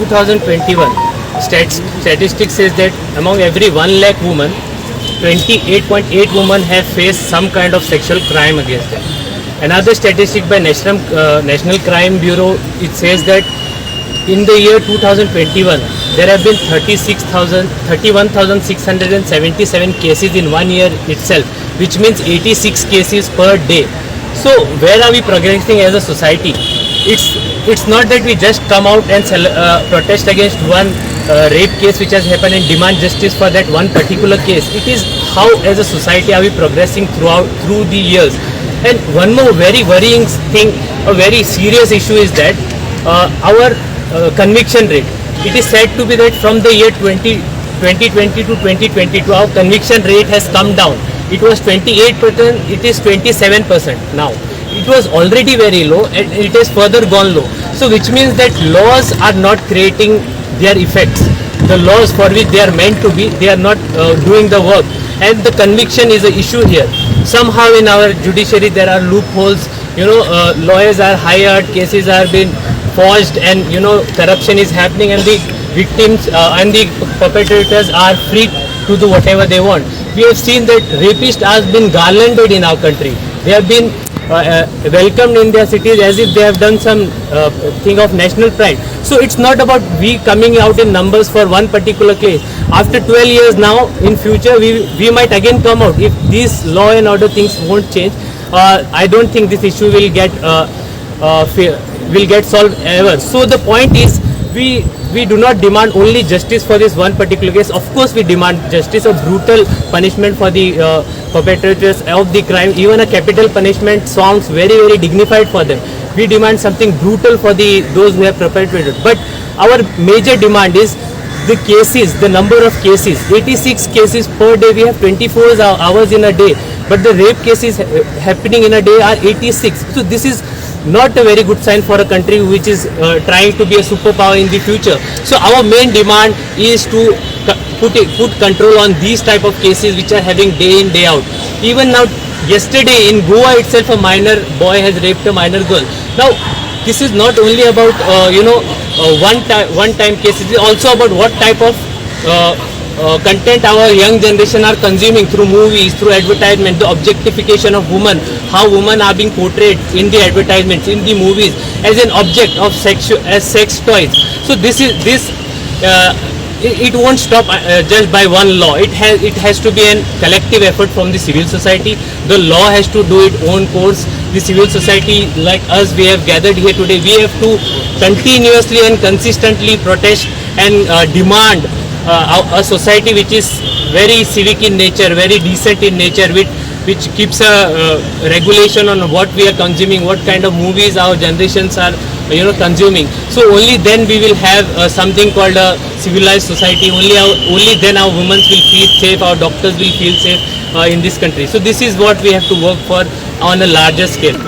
2021, statistics says that among every 1 lakh women, 28.8 women have faced some kind of sexual crime against them. Another statistic by National Crime Bureau, it says that in the year 2021, there have been 31,677 cases in 1 year itself, which means 86 cases per day. So where are we progressing as a society? It's not that we just come out and protest against one rape case which has happened and demand justice for that one particular case. It is how as a society are we progressing through the years. And one more very worrying thing, a very serious issue is that our conviction rate. It is said to be that from the year 2020 to 2022, our conviction rate has come down. It was 28%, it is 27% now. It was already very low and it has further gone low. So which means that laws are not creating their effects. The laws for which they are meant to be, they are not doing the work. And the conviction is an issue here. Somehow in our judiciary there are loopholes, lawyers are hired, cases are being forged, and corruption is happening, and the victims and the perpetrators are free to do whatever they want. We have seen that rapists have been garlanded in our country. They have been welcomed in their cities as if they have done some thing of national pride. So it's not about we coming out in numbers for one particular case. After 12 years now, in future we might again come out. If these law and order things won't change, I don't think this issue will get solved ever. So the point is, we do not demand only justice for this one particular case. Of course we demand justice, a brutal punishment for the perpetrators of the crime. Even a capital punishment sounds very, very dignified for them. We demand something brutal for those who have perpetrated. But our major demand is the cases, the number of cases. 86 cases per day. We have 24 hours in a day, but the rape cases happening in a day are 86. So this is not a very good sign for a country which is trying to be a superpower in the future. So our main demand is to put control on these type of cases which are having day in, day out. Even now, yesterday in Goa itself, a minor boy has raped a minor girl. Now this is not only about one-time cases. It is also about what type of content our young generation are consuming through movies, through advertisement, the objectification of women, how women are being portrayed in the advertisements, in the movies, as an object of sex toys. So it won't stop just by one law. It has to be a collective effort from the civil society. The law has to do its own course. The civil society like us, we have gathered here today. We have to continuously and consistently protest and demand a society which is very civic in nature, very decent in nature, which keeps a regulation on what we are consuming, what kind of movies our generations are consuming. So only then we will have something called a civilized society. Only then our women will feel safe, our doctors will feel safe in this country. So this is what we have to work for on a larger scale.